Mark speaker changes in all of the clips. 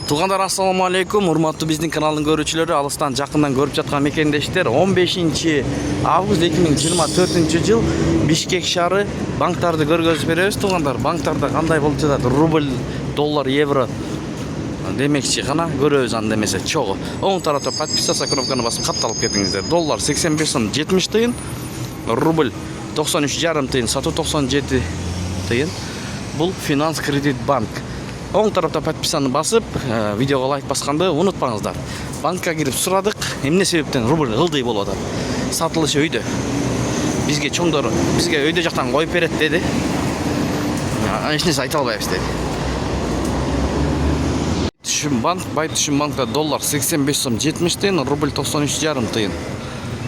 Speaker 1: Тугандар, ассаламу алейкум. Урматтуу биздин каналдын көрүүчүлөрү, алыстан жакындан көрүп жаткан мекендештер. 15 август 2024 жыл Бишкек шаары банктарды көргөзүп беребиз. Тугандар, банктарда кандай болуп жатат? Рубль, доллар, евро демекчи гана көрөбүз, анда эмесе чогуу. Оң тарапта подписаться кнопканы басып катталып кетиңиздер. Доллар 85 сом 70 тыйын, рубль 93,5 тыйын, сатуу 97 тыйын. Бул Финанс Кредит банк. Оң тарапта подписаны басып, видеого лайк басканды унутпаңыздар. Банкка кирип сурадык, эмне себептен рубль ылдый болуп атат? Сатылышы өйдө. Бизге чоңдор, бизге өйдө жактан коюп берет деди. Эч нерсе айта албайбыз деди. Байтүшүм банкта доллар 85 сом 70 тыйын, рубль 93,5 тыйын,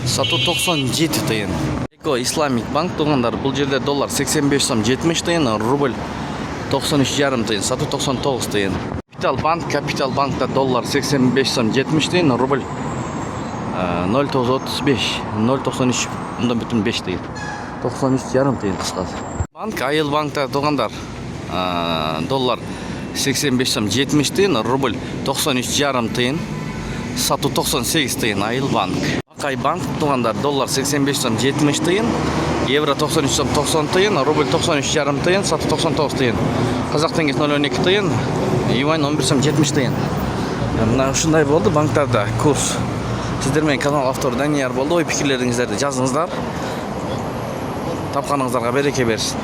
Speaker 1: сатуу 97 тыйын. Эко Исламик банк, тугандар, бул жерде доллар 85 сом 70 тыйын, рубль 93,5 тыйын, сатуу 99 тыйын. Капитал банкта доллар 85 сом 70 тыйын, рубль 0,935, 0,93 мындан бүтүн 5 тыйын, 93,5 тыйын кыскасы. Айыл банкта тугандар доллар 85 сом 70 тыйын, рубль 93,5 тыйын, сатуу 98 тыйын. Айыл банк. Акай банк тугандар доллар 85 сом 70 тыйын, евро 93 сом 90 тыйын, рубль 93,5 тыйын, сатуу 99 тыйын. Казак теңгеси 0,12 тыйын, юань 11 сом 70 тыйын. Мына ушундай болду банктарда курс. Сиздер менен канал автору Данияр болду. Ой пикирлериңиздерди жазыңыздар. Тапканыңыздарга береке берсин.